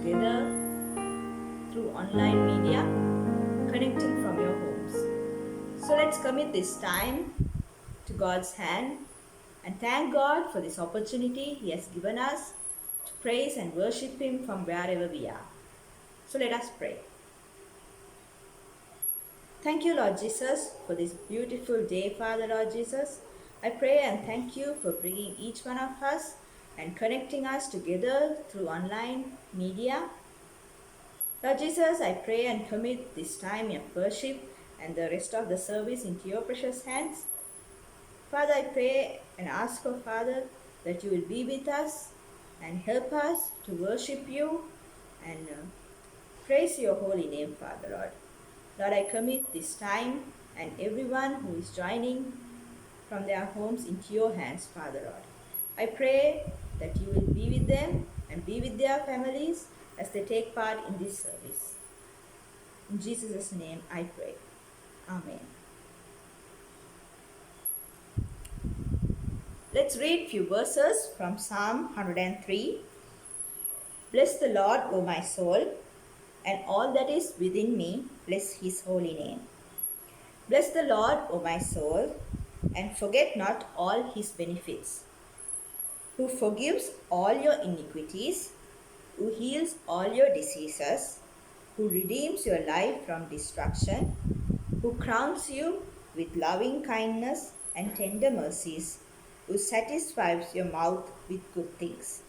together through online media, connecting from your homes. So let's commit this time to God's hand and thank God for this opportunity He has given us to praise and worship Him from wherever we are. So let us pray. Thank you, Lord Jesus, for this beautiful day, Father, Lord Jesus. I pray and thank you for bringing each one of us and connecting us together through online media. Lord Jesus, I pray and commit this time of worship and the rest of the service into your precious hands. Father, I pray and ask, oh Father, that you will be with us and help us to worship you and praise your holy name, Father, Lord. Lord, I commit this time and everyone who is joining from their homes into your hands, Father, Lord. I pray that you will be with them and be with their families as they take part in this service. In Jesus' name I pray. Amen. Let's read few verses from Psalm 103. Bless the Lord, O my soul, and all that is within me, bless his holy name. Bless the Lord, O my soul, and forget not all his benefits, who forgives all your iniquities, who heals all your diseases, who redeems your life from destruction, who crowns you with loving kindness and tender mercies, who satisfies your mouth with good things.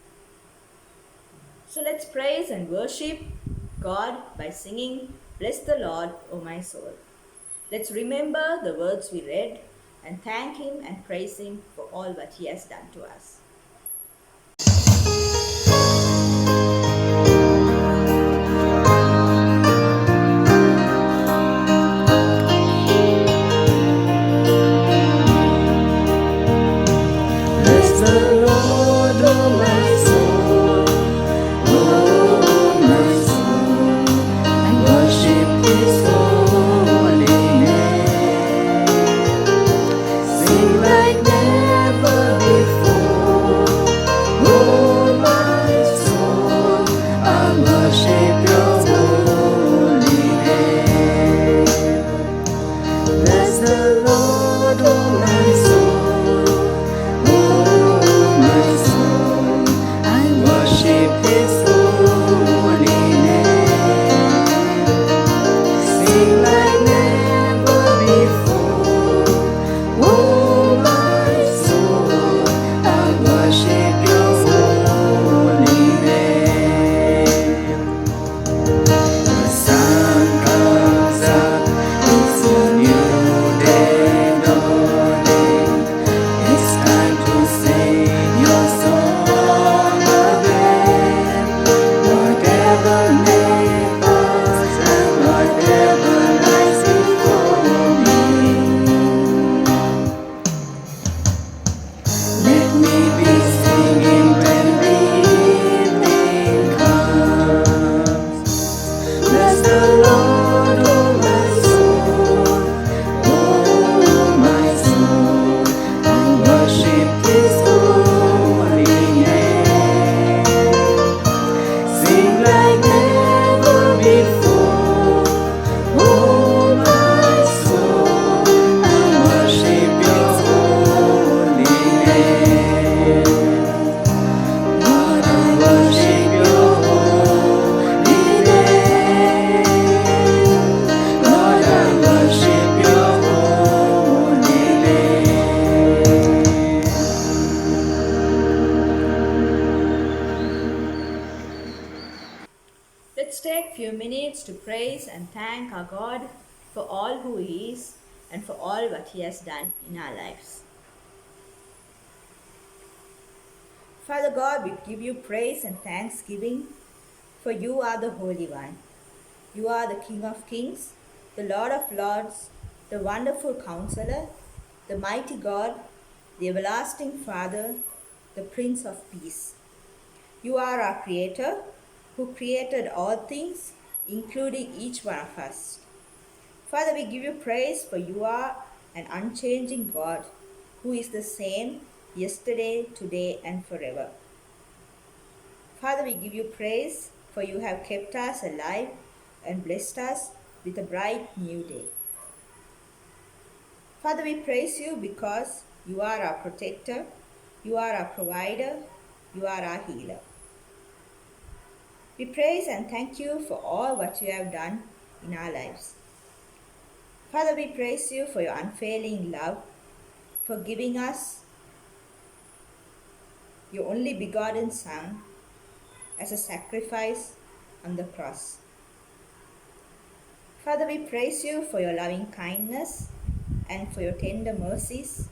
So let's praise and worship God by singing, Bless the Lord, O my soul. Let's remember the words we read and thank Him and praise Him for all that He has done to us. Bless the Lord, O my soul, and worship His holy name. Sing like never before, oh my soul, I worship Your holy name. Bless the Lord, O my soul. Oh, my soul, I worship His holy name. Sing like never before. Oh, my soul, I worship Your holy name. The sun comes up, it's a new day dawning. It's time to sing Your song again. Whatever may pass and whatever lies before me, let me be singing when the evening comes. Bless the Lord, O my soul, oh my soul, I worship His holy name. Sing like never before, oh my soul, I worship Your holy name. Lord, I worship Your holy name. Lord, I worship Your holy name. Let's take a few minutes to praise and thank our God for all who He is and for all what He has done in our lives. Father God, we give You praise and thanksgiving, for You are the Holy One. You are the King of Kings, the Lord of Lords, the wonderful Counselor, the mighty God, the everlasting Father, the Prince of Peace. You are our Creator, who created all things, including each one of us. Father, we give You praise, for You are an unchanging God, who is the same yesterday, today, and forever. Father, we give You praise, for you have kept us alive and blessed us with a bright new day. Father, we praise you because you are our protector, you are our provider, you are our healer. We praise and thank you for all what you have done in our lives. Father, we praise you for your unfailing love, for giving us your only begotten Son as a sacrifice on the cross. Father, we praise you for your loving kindness and for your tender mercies,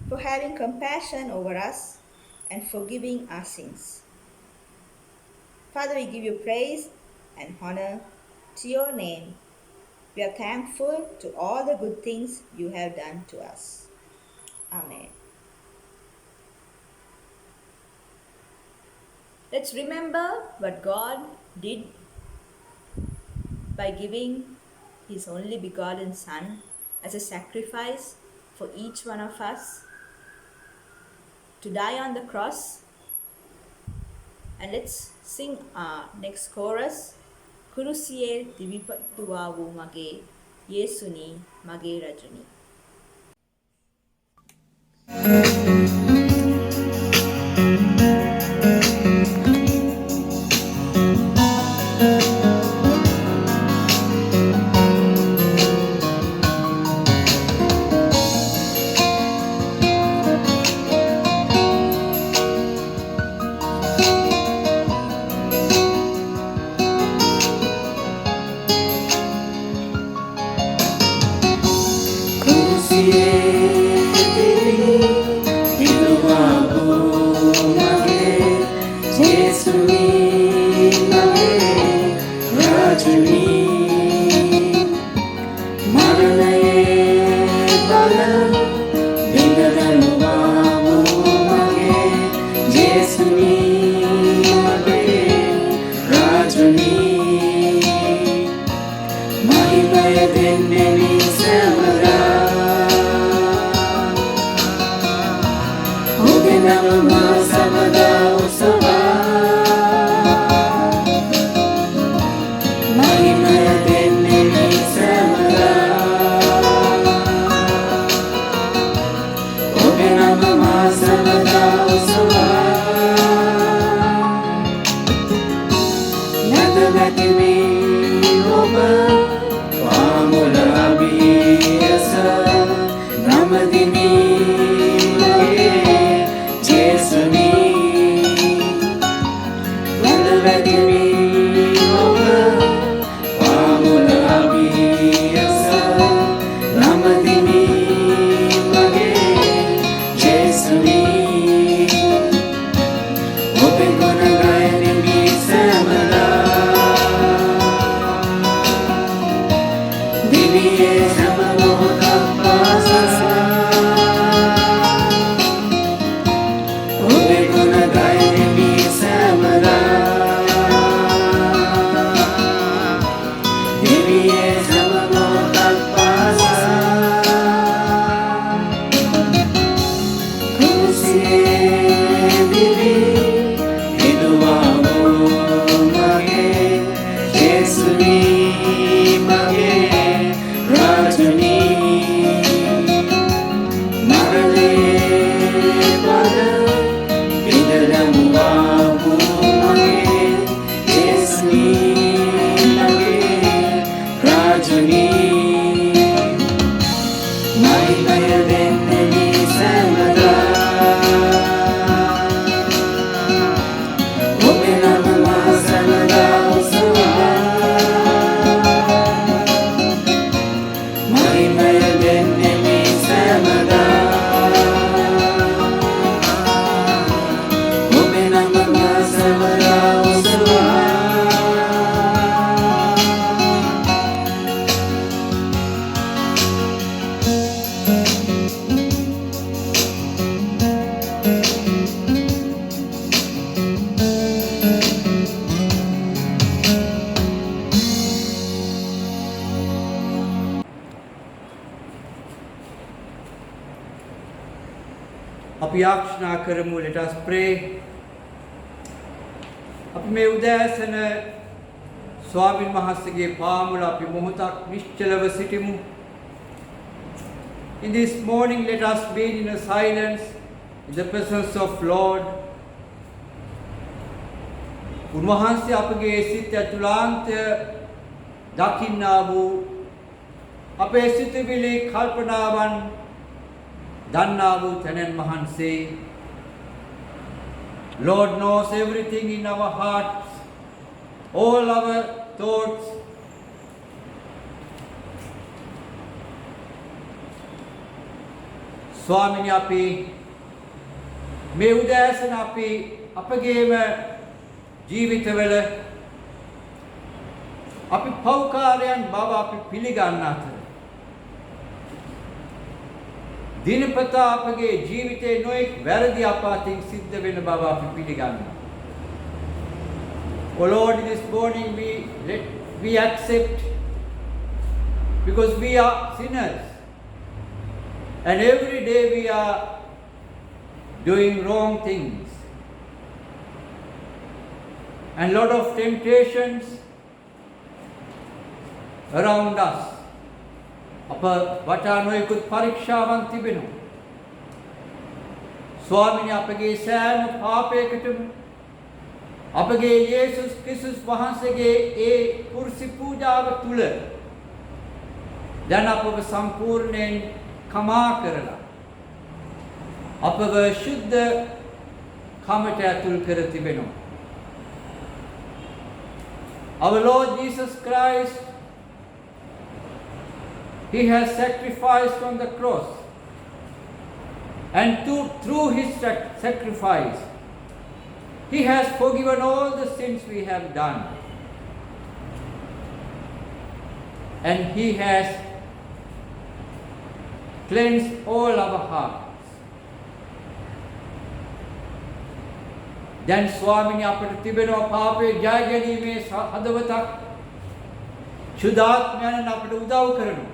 for having compassion over us and forgiving our sins. Father, we give you praise and honor to your name. We are thankful to all the good things you have done to us. Amen. Let's remember what God did by giving his only begotten Son as a sacrifice for each one of us to die on the cross. And let's sing our next chorus. Kurusiye divipatuwavu mage Yesuni mage rajuni. අපි යාඥා කරමු. Let us pray. අපි මේ උදෑසන ස්වාමීන් වහන්සේගේ පාමුල අපි මොහොතක් නිශ්චලව සිටිමු. In this morning, let us be in a silence in the presence of Lord. උන්වහන්සේ අපගේ සිත ඇතුළාන්තය දකින්නා වූ අපේ සිතුවිලි කල්පනාවන් දන්නා වූ තැනැන් වහන්සේ. Lord knows everything in our hearts, all our thoughts. ස්වාමිනී අපි මේ උදෑසන අපි අපගේම ජීවිතවල අපි පෞකාරයන් බව අපි පිළිගන්න අතර දිනපතා අපගේ ජීවිතේ නොඑක් වැරදි අපාතින් සිද්ධ වෙන බව අපි පිළිගන්නවා. Oh Lord, this morning we accept because we are sinners and every day we are doing wrong things and lot of temptations around us. අප වටා නොයෙකුත් පරීක්ෂාවන් තිබෙනවා. ස්වාමිනේ අපගේ සෑම පාපයකටම අපගේ යේසුස් ක්‍රිස්තුස් වහන්සේගේ ඒ කුර්සි පූජාව තුල දැන් අපව සම්පූර්ණයෙන් කමා කරලා අපව ශුද්ධ කමට ඇතුල් කර තිබෙනවා. Our Lord Jesus Christ, He has sacrificed on the cross, and through His sacrifice, He has forgiven all the sins we have done, and He has cleansed all our hearts. දැන් ස්වාමිනී අපට තිබෙනවා පාපයේ ජය ගැනීමේ හදවතක්. ශුද්ධාත්මයන් අපට උදව් කරනවා.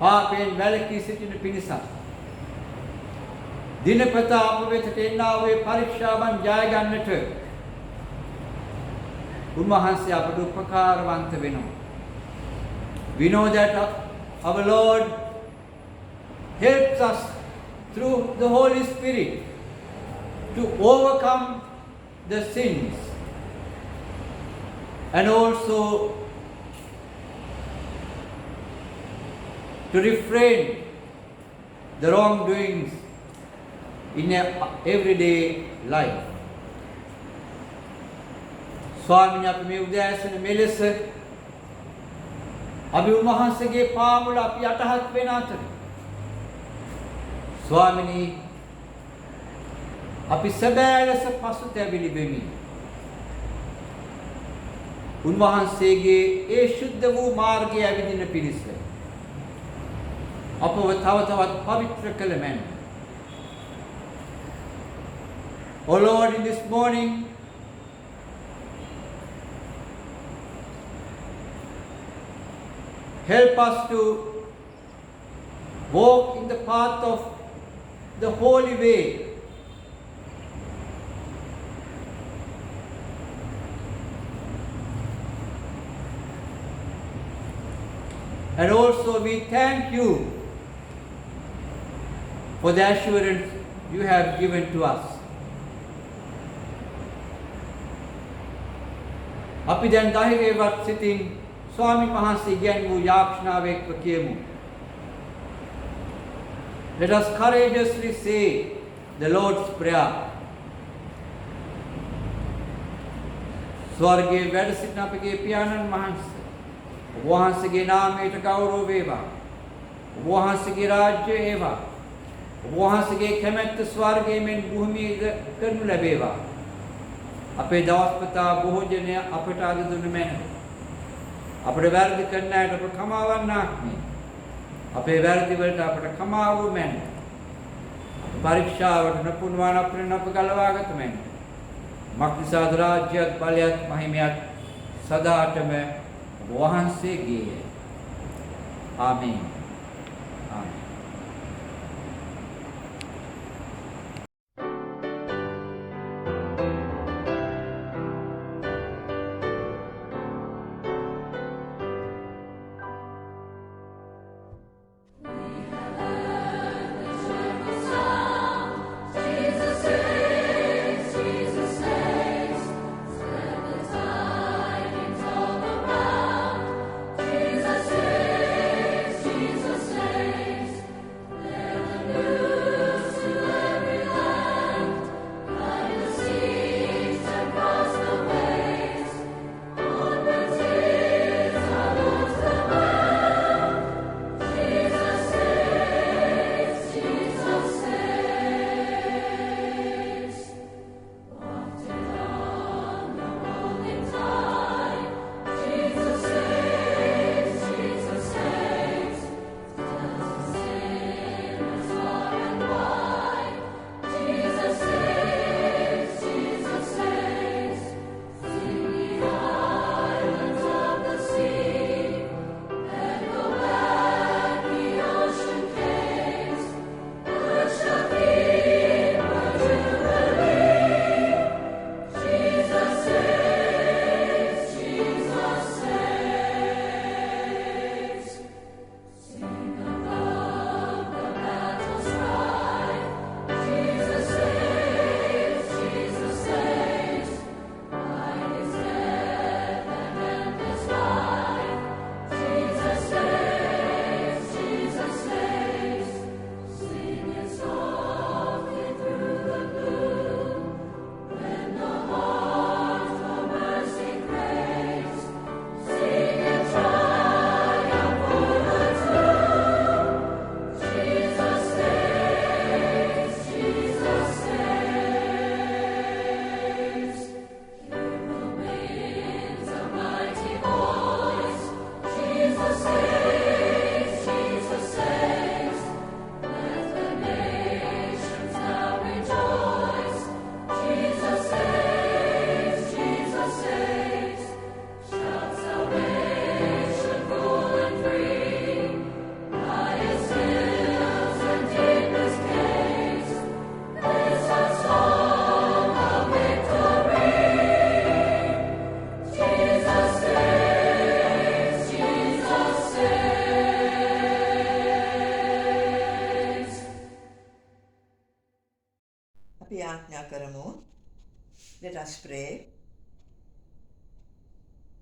පාපයෙන් වැළකී සිටින පිණිස දිනපතා අප වෙතට එන්නා වූ පරීක්ෂාවන් ජය ගන්නට උන්වහන්සේ අපට උපකාරවන්ත වෙනවා. We know that our Lord helps us through the Holy Spirit to overcome the sins and also to refrain the wrongdoings in everyday life. ස්වාමීන් අපි මේ උදෑසන මෙලෙස අපි උන්වහන්සේගේ පාමුල අපි යටහත් වෙන අතර ස්වාමීනි අපි සැබෑ ලෙස පසුතැවිලි වෙමි. උන්වහන්සේගේ ඒ ශුද්ධ වූ මාර්ගය ඇවිදින පිණිස අපව තව තවත් පවිත්‍ර කළ මැන. Oh Lord, in this morning, help us to walk in the path of the holy way. And also we thank you for the assurance you have given to us. අපි දැන් ධෛර්යවත් සිතින් ස්වාමීන් වහන්සේ ඉගැන්වූ යාඥාව එක්ව කියමු. Let us courageously say the Lord's Prayer. ස්වර්ගයේ වැඩ සිටින අපගේ පියාණන් වහන්සේ, ඔබ වහන්සේගේ නාමයට ගෞරව වේවා. ඔබ වහන්සේගේ රාජ්‍යය වේවා. ඔබ වහන්සේගේ කැමැත්ත ස්වර්ගයේ මෙන් භූමියේ කරනු ලැබේවා. අපේ දවස්පතා භෝජනය අපට අද දුන්න මැන. අපේ වැරදි කරන අයට අප කමාවන්නාක් නේ. අපේ වැරදි වලට අපට කමා වූ මැන. පරීක්ෂාවට නොපුණුවන් අපෙන් අප ගලවාගත මැන. මක්නිසාද රාජ්‍යයත් බලයත් මහිමයත් සදාටම ඔබ වහන්සේගේය. ආමේන්. ආමේන්.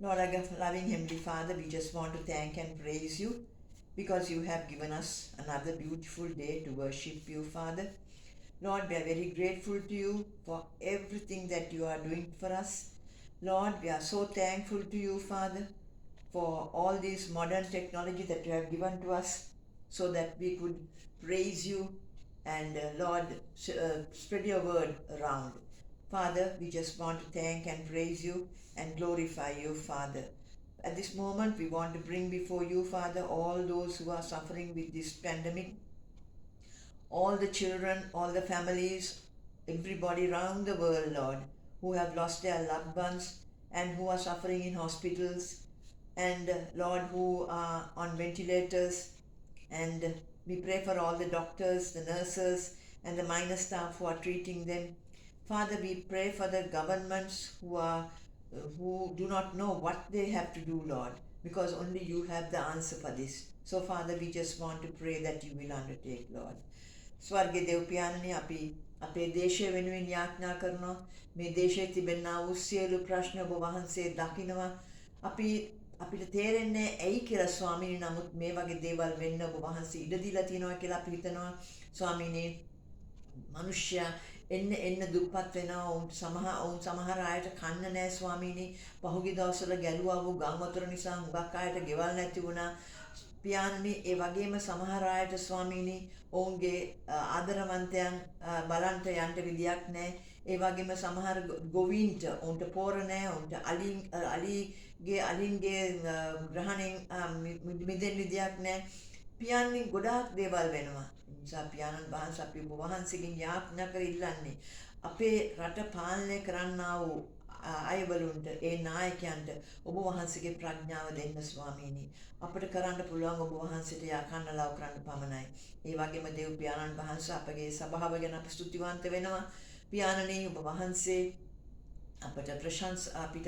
Lord, our loving Heavenly Father, we just want to thank and praise you because you have given us another beautiful day to worship you, Father. Lord, we are very grateful to you for everything that you are doing for us. Lord, we are so thankful to you, Father, for all this modern technology that you have given to us so that we could praise you and, Lord, spread your word around. Father, we just want to thank and praise you and glorify you, Father. At this moment, we want to bring before you, Father, all those who are suffering with this pandemic, all the children, all the families, everybody around the world, Lord, who have lost their loved ones and who are suffering in hospitals, and Lord, who are on ventilators. And we pray for all the doctors, the nurses, and the minor staff who are treating them. Father, we pray for the governments who do not know what they have to do, Lord, because only you have the answer for this. So, Father, we just want to pray that you will undertake, Lord. ස්වර්ගයේ දෙව් පියාණනි, අපි අපේ දේශය වෙනුවෙන් යාඥා කරනවා. මේ දේශයේ තිබෙනා වූ සියලු ප්‍රශ්න ඔබ වහන්සේ දකිනවා. අපිට තේරෙන්නේ ඇයි කියලා ස්වාමීනි, නමුත් මේ වගේ දේවල් වෙන්න ඔබ වහන්සේ ඉඩ දීලා තියෙනවා කියලා අපි හිතනවා. ස්වාමීනි, මනුෂ්‍යයා එන්න දුප්පත් වෙනවා. ඔවුන් සමහර අයට කන්න නැහැ ස්වාමීනි. පහුගිය දවස්වල ගැලුවා වූ ගම් වතුර නිසා හුඟක් අයට ගෙවල් නැති වුණා. පියාණනි, ඒ වගේම සමහර අයට ස්වාමීනි ඔවුන්ගේ ආදරවන්තයන් බලන්ට යන්න විදියක් නැහැ. ඒ වගේම සමහර ගොවීන්ට ඔවුන්ට පෝර නැහැ. ඔවුන්ට අලින්ගේ ග්‍රහණයෙන් මිදෙන්න විදියක් නැහැ. පියාණනි, ගොඩාක් දේවල් වෙනවා. ඒ නිසා පියාණන් වහන්සේ අපි ඔබ වහන්සේගෙන් යාඥා කර ඉල්ලන්නේ අපේ රට පාලනය කරන්නා වූ අයවලුන්ට, ඒ නායකයන්ට ඔබ වහන්සේගේ ප්‍රඥාව දෙන්න ස්වාමීනි. අපිට කරන්න පුළුවන් ඔබ වහන්සේට යකන්නලව කරන්න පමණයි. ඒ වගේම දෙව් පියාණන් වහන්සේ අපගේ සභාව ගැන අපි ස්තුතිවන්ත වෙනවා. පියාණනි, ඔබ වහන්සේ අපිට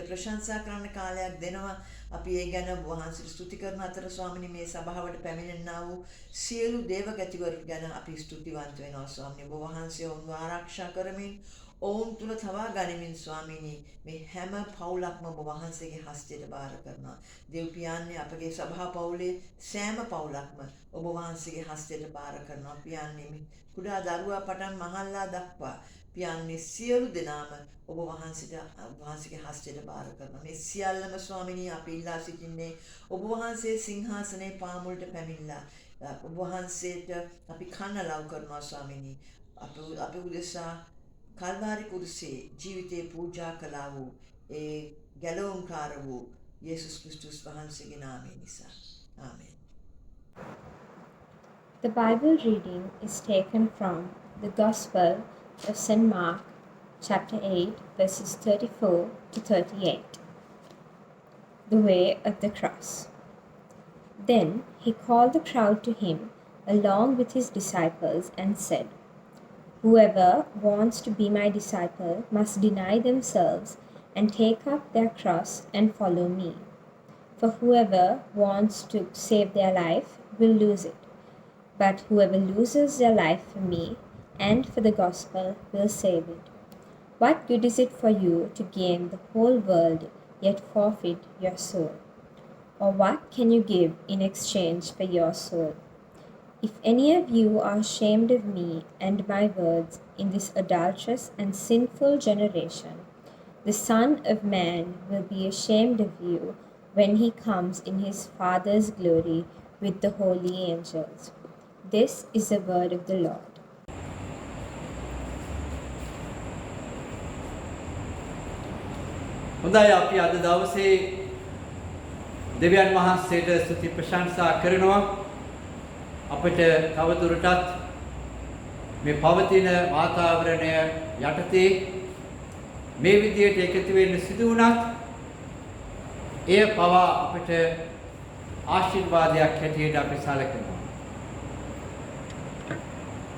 ප්‍රශංසා කරන්න කාලයක් දෙනවා. අපි ඒ ගැන ඔබ වහන්සේට ස්තුති කරන අතර ස්වාමීනි, මේ සභාවට පැමිණෙනා වූ සියලු දේවගතිවරු ගැන අපි ස්තුතිවන්ත වෙනවා ස්වාමීනි. ඔබ වහන්සේ ඔවුන්ව ආරක්ෂා කරමින් ඔවුන් තුළ තවා ගනිමින් ස්වාමීනි, මේ හැම පවුලක්ම ඔබ වහන්සේගේ හස්තයට බාර කරනවා. දෙව් පියාණනි, අපගේ සභා පවුලේ සෑම පවුලක්ම ඔබ වහන්සේගේ හස්තයට බාර කරනවා. පියාණනි, කුඩා දරුවා පටන් මහල්ලා දක්වා පියාණනි සියලු දෙනාම ඔබ වහන්සේගේ හස්තයට බාර කරනවා. මේ සියල්ලම ස්වාමීනි අපි ඉල්ලා සිටින්නේ ඔබ වහන්සේ සිංහාසනයේ පාමුලට පැමිණලා ඔබ වහන්සේට අපි කන්න ලව් කරනවා ස්වාමීනි. අපි උදෙසා කල්වාරි කුරුසේ ජීවිතේ පූජා කළා වූ ඒ ගැලවුම්කාර වූ යේසුස් ක්‍රිස්තුස් වහන්සේගේ නාමයෙන් නිසා. ආමෙන්. The Bible reading is taken from the Gospel of St. Mark, chapter 8, verses 34 to 38. The Way of the Cross. Then he called the crowd to him along with his disciples and said, "Whoever wants to be my disciple must deny themselves and take up their cross and follow me. For whoever wants to save their life will lose it, but whoever loses their life for me and for the gospel will save it. What good is it for you to gain the whole world yet forfeit your soul? Or what can you give in exchange for your soul? If any of you are ashamed of me and my words in this adulterous and sinful generation, the Son of Man will be ashamed of you when he comes in his Father's glory with the holy angels." This is the word of the Lord. හොඳයි, අපි අද දවසේ දෙවියන් වහන්සේට ස්තුති ප්‍රශංසා කරනවා. අපිට තවදුරටත් මේ පවතින වාතාවරණය යටතේ මේ විදියට එකතු වෙන්න සිදු වුණත් එය පවා අපිට ආශිර්වාදයක් හැටියට අපි සැලකනවා.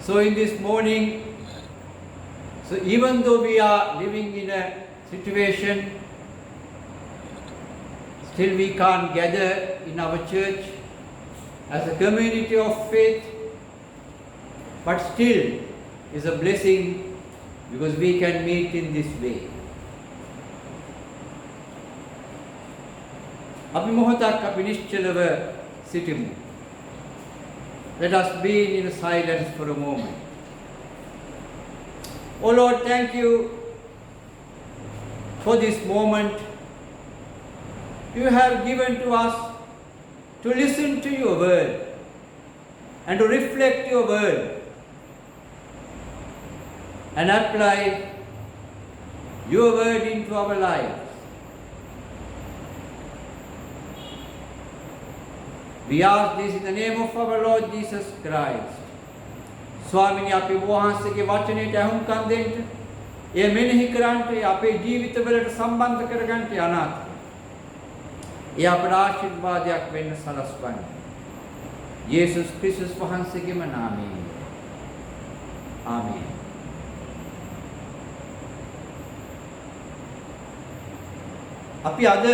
So in this morning, so even though we are living in a situation, still we can't gather in our church as a community of faith, but still is a blessing because we can meet in this way. අපි මොහොතක් අපි නිශ්චලව සිටිමු. Let us be in silence for a moment. Oh Lord, thank you for this moment you have given to us to listen to your word and to reflect your word and apply your word into our lives. We ask this in the name of our Lord Jesus Christ. ස්වාමිනී අපි වහන්සේගේ වචනයට අහුම්කම් දෙන්න, එය මෙනෙහි කරන්ට, අපේ ජීවිතවලට සම්බන්ධ කරගන්න අනාථ. ඒ අපට ආශිර්වාදයක් වෙන්න සලස්වන්න. යේසුස් ක්‍රිස්තුස් වහන්සේගේම නාමයෙන්. ආමේන්. අපි අද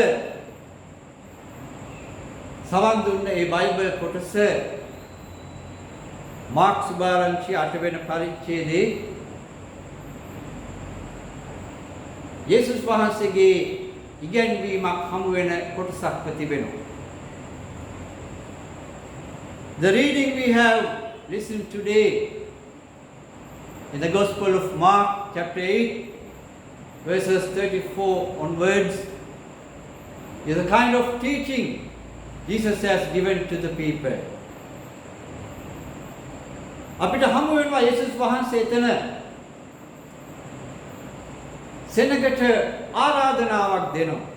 සවන් දුන්න මේ බයිබල් කොටස මාර්ක් සුභාරංචි 8 වෙනි පරිච්ඡේදයේ යේසුස් වහන්සේගේ ඉගැන්වීමක් හමු වෙන කොටසක් තිබෙනවා. The reading we have listened today in the Gospel of Mark chapter 8 verses 34 onwards is a kind of teaching Jesus has given to the people. අපිට හමු වෙනවා යේසුස් වහන්සේ එතන සෙනගට ආරාධනාවක් දෙනවා.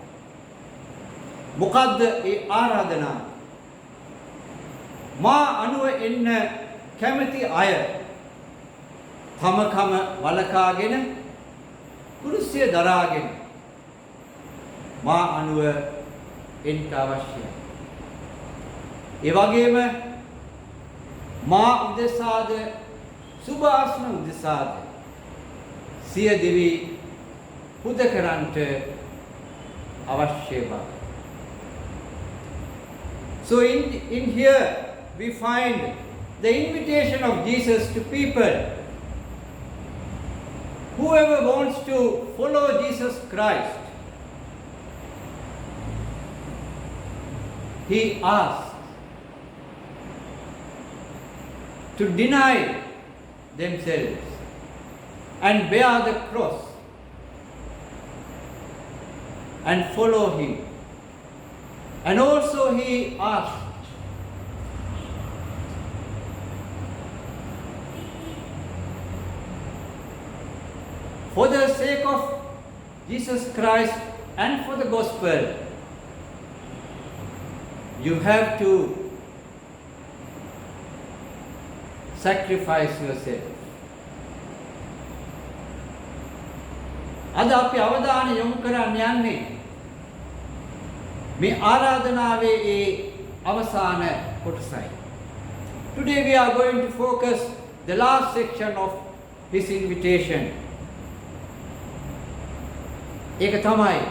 මොකද්ද ඒ ආරාධනාව? මා අනුව එන්න කැමති අය තම කම වලකාගෙන කුරුසිය දරාගෙන මා අනුව එන්න අවශ්‍යයි. ඒ වගේම මා උදෙසාද සුභාසන උදෙසාද සිය දිවි පුද කරන්ට අවශ්‍ය බව. So in here we find the invitation of Jesus to people. Whoever wants to follow Jesus Christ, he asks to deny themselves and bear the cross and follow him. And also he asked for the sake of Jesus Christ and for the gospel, you have to sacrifice yourself. අද අපි අවධානය යොමු කරන්න යන්නේ මේ ආරාධනාවේ ඒ අවසාන කොටසයි. Today we are going to focus the last section of his invitation. ඒක තමයි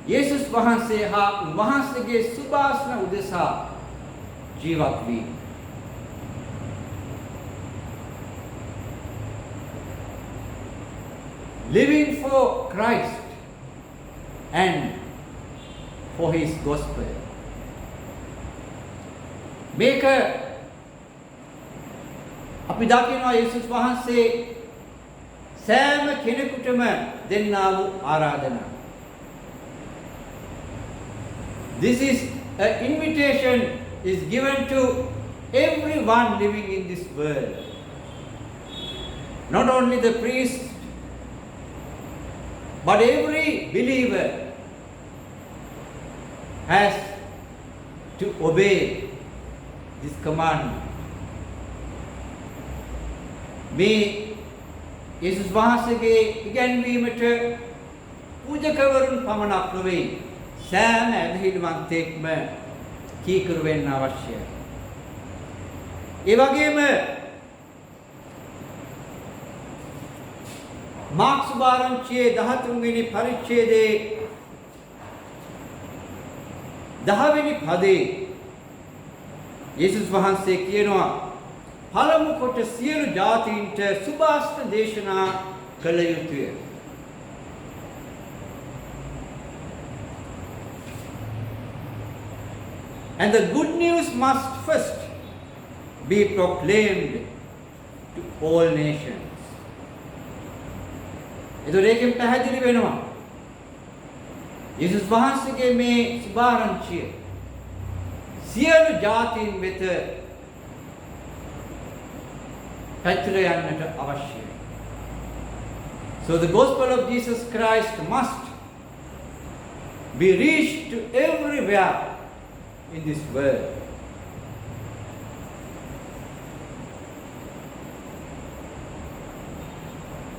යේසුස් වහන්සේ හා උන්වහන්සේගේ සුභාසන උදෙසා ජීවත් වීම. Living for Christ and for his gospel. මේක අපි දකිනවා යේසුස් වහන්සේ සෑම කෙනෙකුටම දෙන්නා වූ ආරාධනාව. This is an invitation is given to everyone living in this world. Not only the priest, but every believer has to obey this commandment. මේ යේසුස් වහන්සේගේ ඉගැන්වීමට පූජකවරුන් පමණක් නොවේ, සෑම ඇදහිලිවන්තෙක්ම කීකරු වෙන්න අවශ්‍යයි. ඒ වගේම මාර්ක් සුභාරංචියේ 13 වෙනි පරිච්ඡේදයේ 10 වෙනි පදේ යේසුස් වහන්සේ කියනවා පළමු කොට සියලු ජාතීන්ට සුභාෂිත දේශනා කළ යුතුය. And the good news must first be proclaimed to all nations. එතකොට ඒකෙන් පැහැදිලි වෙනවා යේසුස් වහන්සේගේ මේ සුභාරංචිය සියලු ජාතීන් වෙත පැතිර යන්නට අවශ්‍යයි. So the gospel of Jesus Christ must be reached to everywhere in this world.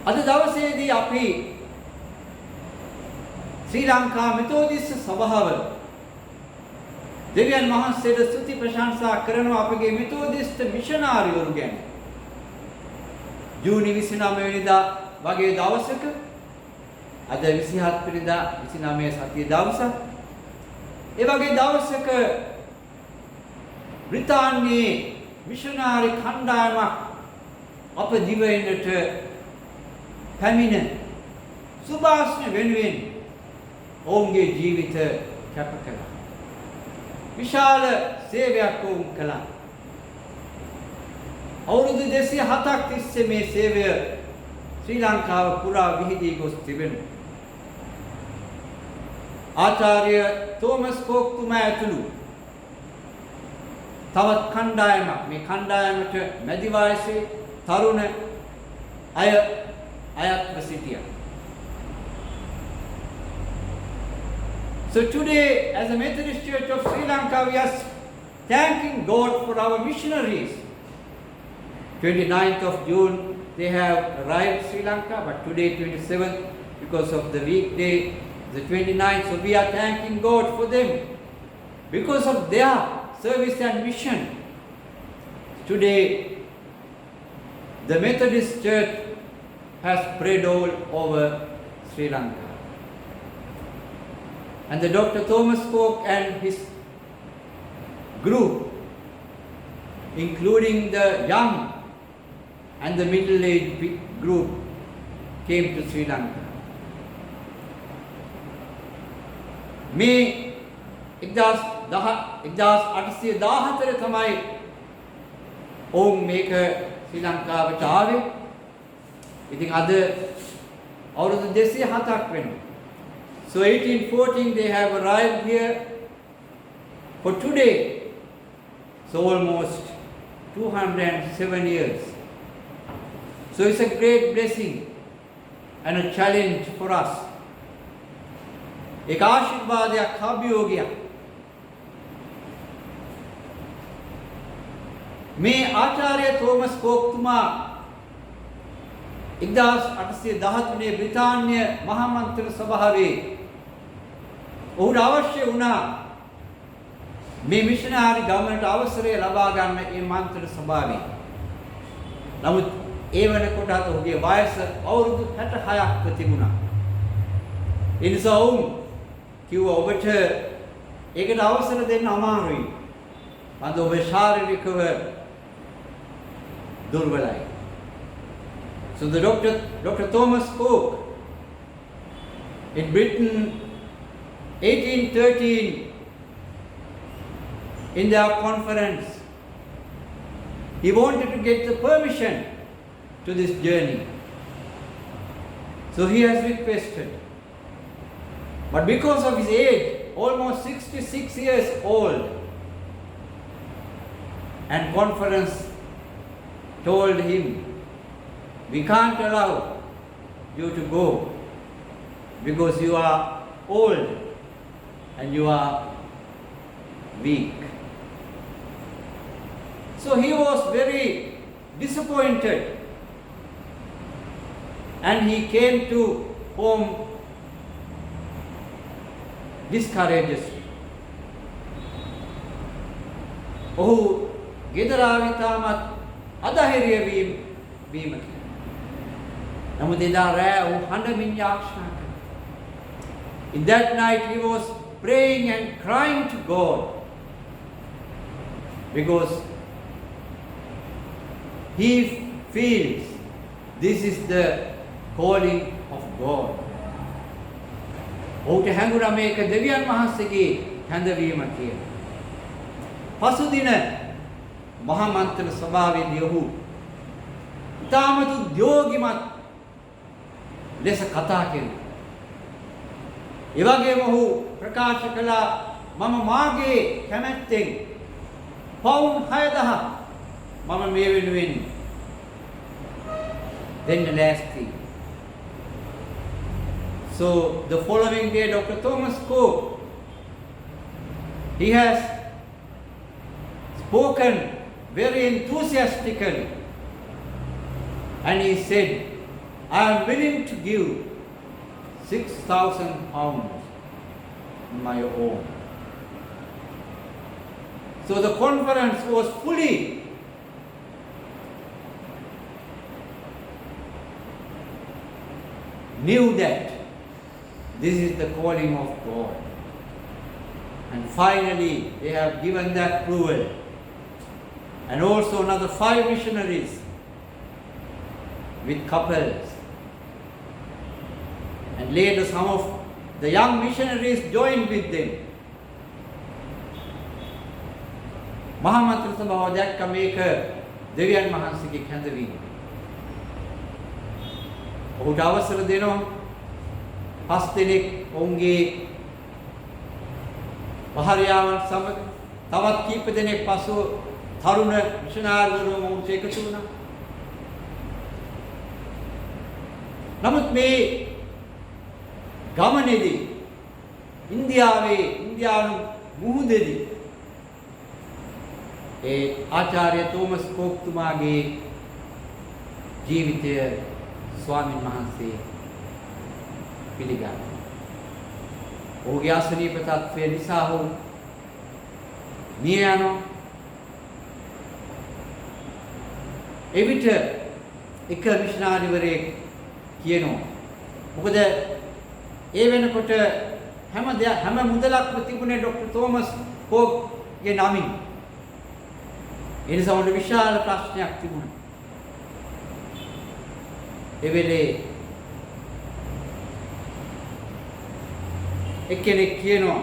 අද දවසේදී අපි ශ්‍රී ලංකා මෙතෝදිස්ස සභාව දෙවියන් වහන්සේට ස්තුති ප්‍රශංසා කරනවා අපගේ මෙතෝදිස්ත මිෂනාරිවරු ගැන. ජූනි 29 වෙනිදා වගේ දවසක අද 27 වෙනිදා 29 සතිය දවසක් ඒ වගේ දවසක බ්‍රිතාන්‍යයේ මිෂනාරි කණ්ඩායමක් අප දිවයිනට පැමිණ සුභාෂ්ණ වෙනුවෙන් ඔවුන්ගේ ජීවිත කැප කළා. විශාල සේවයක් ඔවුන් කළා. අවුරුදු 207ක් තිස්සේ මේ සේවය ශ්‍රී ලංකාව පුරා විහිදී ගොස් තිබෙනවා. ආචාර්ය තෝමස් කෝක්තුමා ඇතුළු තවත් කණ්ඩායමක් මේ කණ්ඩායමට මැදි වයසේ තරුණ අය ayat Prasitia. So today, as a Methodist Church of Sri Lanka, we are thanking God for our missionaries. 29th of June, they have arrived Sri Lanka, but today 27th, because of the weekday, the 29th, so we are thanking God for them. Because of their service and mission, today, the Methodist Church has spread all over Sri Lanka. And the Dr. Thomas Cook and his group, including the young and the middle-aged group, came to Sri Lanka. May 1814 තමයි ඔවුන් මේක ශ්‍රී ලංකාවට ආවේ. ඉතින් අද අවුරුදු 207ක් වෙනවා. So 1814 they have arrived here. For today, so almost 207 years. So it's a great blessing and a challenge for us. एक आशीर्वादයක් අභියෝගයක්. මේ ආචාර්ය තෝමස් කෝක්තුමා 1813 බ්‍රිතාන්‍ය මහා මන්ත්‍ර සභාවේ ඔහුට අවශ්‍ය වුණා මේ මිෂනාරි ගමනට අවසරය ලබා ගන්න මේ මන්ත්‍ර සභාවේ. නමුත් ඒ වෙනකොටත් ඔහුගේ වයස අවුරුදු 66ක් තිබුණා. ඒ නිසා ඔවුන් කිව්වා ඔබට ඒකට අවසර දෙන්න අමාරුයි. අද ඔබ ශාරීරිකව දුර්වලයි. So the Dr. Thomas Cook in Britain 1813 in their conference, he wanted to get the permission to this journey. So he has requested. But because of his age, almost 66 years old, and conference told him, we can't allow you to go because you are old and you are weak. So he was very disappointed and he came to home discouraged. ඔහු ගෙදර ආවිතාමත් අධෛර්ය වීමකි. නමුත් එදා රෑ ඔහු හඬමින් යාචනා කළා. In that night he was praying and crying to God because he feels this is the calling of God. ඔහුට හැඟුණා මේක දෙවියන් වහන්සේගේ හැඳවීම කියලා. පසුදින මහමන්ත්‍ර සභාවේදී ඔහු ඉතාමත් උද්‍යෝගිමත් ලෙස කතා කෙරුවා. ඒ වගේම ඔහු ප්‍රකාශ කළා මම මාගේ කැමැත්තෙන් පවුන් 6000 මම මේ වෙනුවෙන් දෙන්න ලෑස්තියි. So the following day, Dr. Thomas Cook, he has spoken very enthusiastically, and he said, I am willing to give 6,000 pounds on my own. So the conference was fully knew that this is the calling of God. And finally, they have given the approval. And also another 5 missionaries with couples. And later some of the young missionaries joined with them. මහමන්ත්‍ර සභාව දැක්ක මේක දෙවියන් වහන්සේගේ කැඳවීම. ඔහුට අවසර දෙනවා 5 දෙනෙක් ඔවුන්ගේ භාර්යාවන් සමග තවත් කීප දෙනෙක් පසුව තරුණ මිෂනාරිවරුන් ඔවුන්ට එකතු වුණා. නමුත් මේ ගමනේදී ඉන්දියානු මුහුදේදී ඒ ආචාර්ය තෝමස් කෝක්තුමාගේ ජීවිතය ස්වාමීන් වහන්සේ පිළිගන්නවා. ඔහුගේ අසනීප තත්ත්වය නිසා ඔහු මිය යනවා. එවිට එක මිෂනාරිවරයෙක් කියනවා මොකද ඒ වෙනකොට හැම මුදලක්ම තිබුණේ ડોક્ટર තෝමස් කෝක්ගේ නමින්. ඒ නිසා උන්ට විශාල ප්‍රශ්නයක් තිබුණා. ඒ වෙලේ එක්කෙනෙක් කියනවා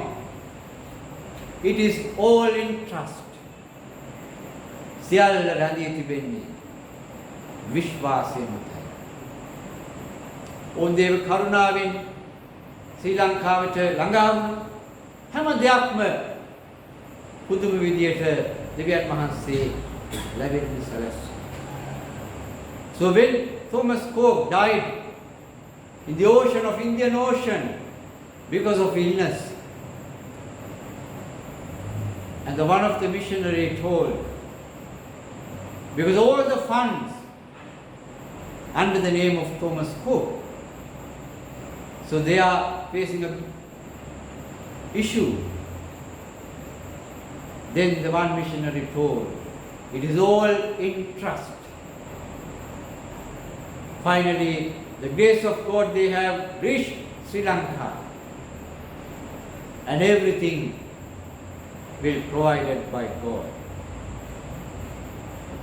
it is all in trust. සියල්ල රැඳී තිබෙන්නේ විශ්වාසය මතයි. ඕන් දේව කරුණාවෙන් ශ්‍රී ලංකාවට ළඟා වුණා. හැම දෙයක්ම පුදුම විදියට දෙවියන් වහන්සේ ලැබෙන්න සැලැස්සුවා. So when Thomas Cook died in the ocean of Indian Ocean because of illness, and the one of the missionary told, because all the funds under the name of Thomas Cook, so they are facing a issue. Then the one missionary told, it is all in trust. Finally, the grace of God, they have reached Sri Lanka, and everything will provided by God.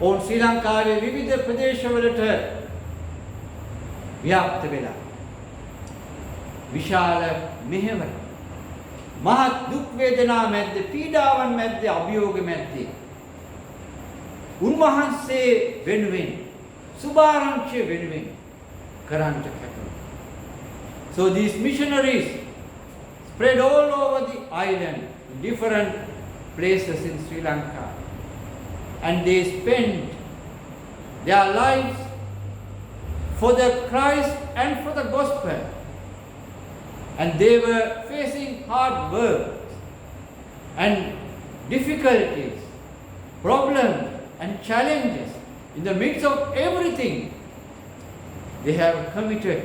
On Sri Lankaවේ විවිධ ප්‍රදේශවලට ව්‍යාප්ත වෙලා විශාල මෙහෙවර මහත් දුක් වේදනා මැද්දේ පීඩාවන් මැද්දේ අභියෝග මැද්දේ උන්වහන්සේ වෙනුවෙන් සුභාරංචිය වෙනුවෙන් කරන්ට කැපුණා. So these missionaries spread all over the island, in different places in Sri Lanka, and they spent their lives for the Christ and for the gospel. And they were facing hard work and difficulties, problems and challenges. In the midst of everything, they have committed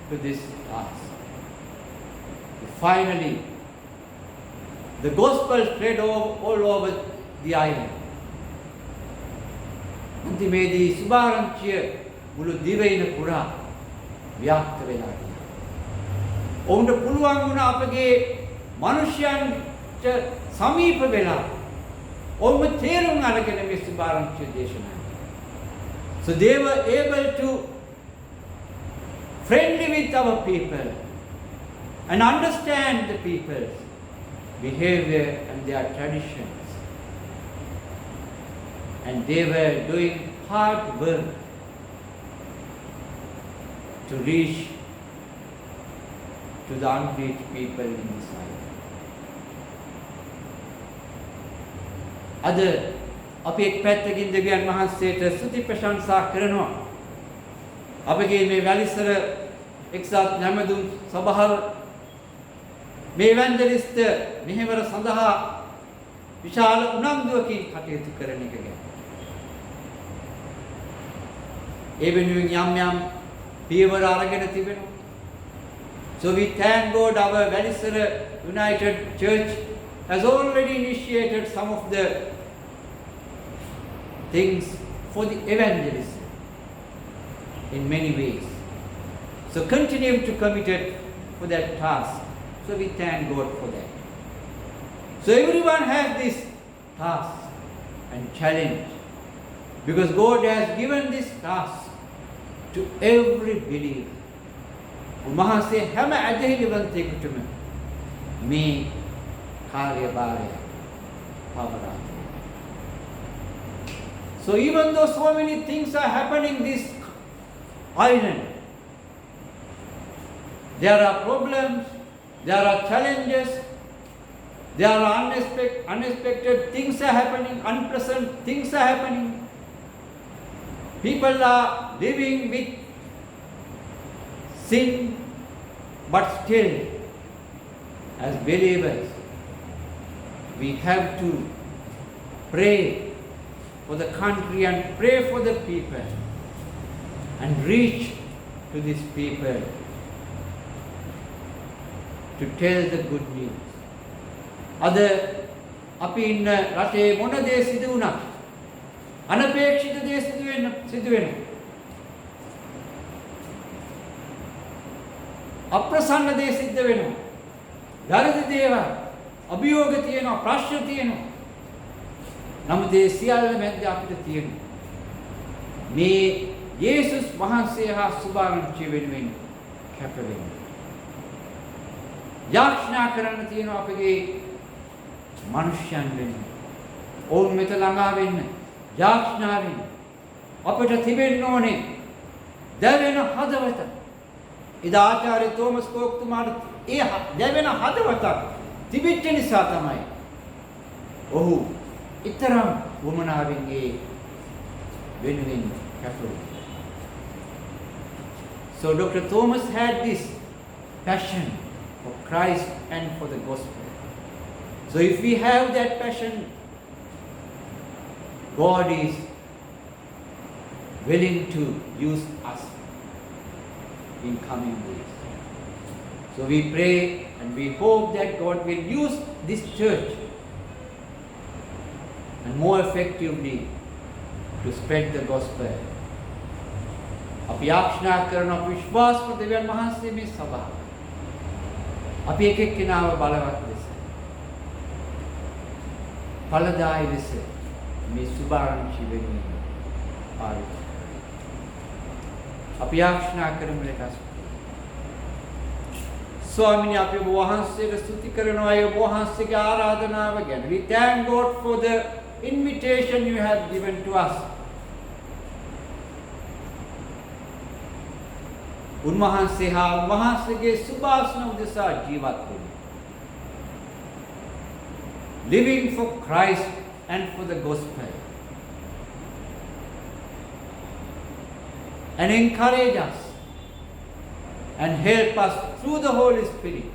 to this task. Finally, the gospel spread all over the island. අන්තිමේදී සුභාරංචිය මුළු දිවයින පුරා ව්‍යාප්ත වෙලා ගියා. ඔවුන්ට පුළුවන් වුණා අපගේ මිනිසයන්ට සමීප වෙලා ඔවුන් තේරුම් අරගෙන මේ සුභාරංචිය දේශනා. So they were able to friendly with our people and understand the people's behavior and their traditions. and they were doing hard work to reach to the unreached people in this life. අද අපි එක් පැත්තකින් දෙවියන් වහන්සේට ස්තුති ප්‍රශංසා කරනවා. අපගේ මේ වැලිසර එක්සත් නැමදුම් සභාව මේ එවැන්ජලිස්ට් මෙහෙවර සඳහා විශාල උනන්දුවකින් කටයුතු කරන එක ගැන. ඒ වෙනුවෙන් යම් පියවර අරගෙන තිබෙනවා. So we thank God our Velisara United Church has already initiated some of the things for the evangelism in many ways. So continue to committed for that task. So we thank God for that. So everyone has this task and challenge because God has given this task to every believer. උන්වහන්සේ හැම ඇදහිලිවන්තයෙකුටම මේ කාර්යභාරය පවරා. So even though so many things are happening this island, there are problems, there are challenges, there are unexpected things are happening, unpleasant things are happening. People are living with sin, but still, as believers, we have to pray for the country and pray for the people and reach to these people to tell the good news. අද අපි ඉන්න රටේ මොන දේ සිදු වුණත් අනපේක්ෂිත දේ සිදු වෙනවා. අප්‍රසන්න දේ සිද්ධ වෙනවා. වැරදි දේවල් අභියෝග තියෙනවා, ප්‍රශ්න තියෙනවා. නමුත් ඒ සියල්ල මැද අපිට තියෙනවා මේ යේසුස් වහන්සේ හා සුභාරංචිය වෙනුවෙන් කැප වෙන්න. යාඥා කරන්න තියෙනවා අපගේ මනුෂ්‍යයන් වෙනුවෙන්. ඔවුන් මෙත ළඟා වෙන්න, යාඥා වෙන්න. අපිට තිබෙන්න ඕනේ දැවෙන හදවත. ඉදා ආචාර්ය තෝමස් කෝක්තුමාට ඒ දැවෙන හදවත තිබෙච්ච නිසා තමයි ඔහු ඊතරම් වමනාවෙන් ඒ වෙනුවෙන් කැපුවේ. So Dr. Thomas had this passion for Christ and for the gospel. So if we have that passion, God is willing to use us in coming days. So we pray and we hope that God will use this church and more effectively to spread the gospel. අපි යාඥා කරන විශ්වාස දෙවියන් වහන්සේ මේ සභාව අපි එක එක්කෙනාව බලවත් ලෙස ඵලදායි ලෙස මේ සුභාරංචි වෙනුවෙන් පාවිච්චි අපි යාඥා කරමු ලෙස ස්වාමීනි අපි ඔබ වහන්සේට ස්තුති කරනවා ඒ ඔබ වහන්සේගේ ආරාධනාව ගැන. We thank God for the invitation you have given to us. උන්වහන්සේ හා උන්වහන්සේගේ සුභාසන උදෙසා ජීවත් වෙන්න. Living for Christ and for the gospel. And encourage us and help us through the Holy Spirit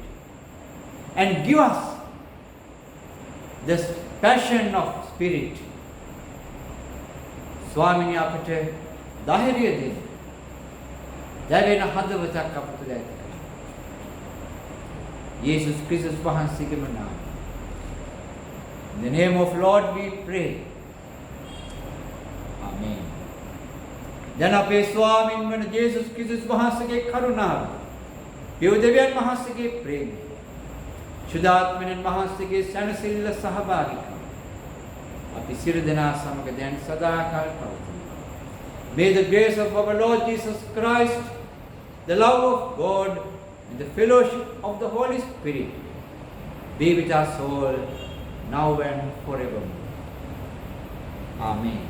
and give us this passion of spirit. ස්වාමීනි අපට ධෛර්යය දෙන්න. දැවෙන හදවතක් අපට ඇති කරගන්න. යේසුස් ක්‍රිස්තුස් වහන්සේගේම නාමයෙන්. In the name of Lord we pray. Amen. දැන් අපේ ස්වාමීන් වන යේසුස් ක්‍රිස්තුස් වහන්සේගේ කරුණාව, දෙවියන් වහන්සේගේ ප්‍රේමය, සුදාත්මයන් වහන්සේගේ සැනසෙල්ල සහභාගීකම අපි සියලු දෙනා සමග දැන් සදාකාල පවතිනවා. May the grace of our Lord Jesus Christ, the love of God, and the fellowship of the Holy Spirit be with us all now and forever. Amen.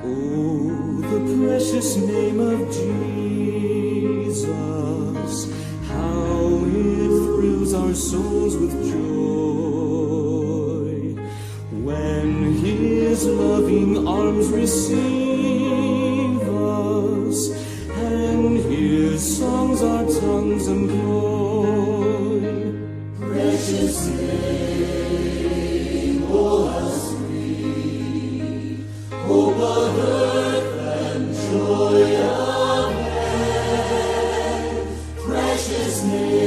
Oh, the precious name of Jesus, how it thrills our souls with joy when His loving arms receive us and His songs our tongues employ. Precious name, oh how sweet, hope of earth and joy of heaven. Precious name.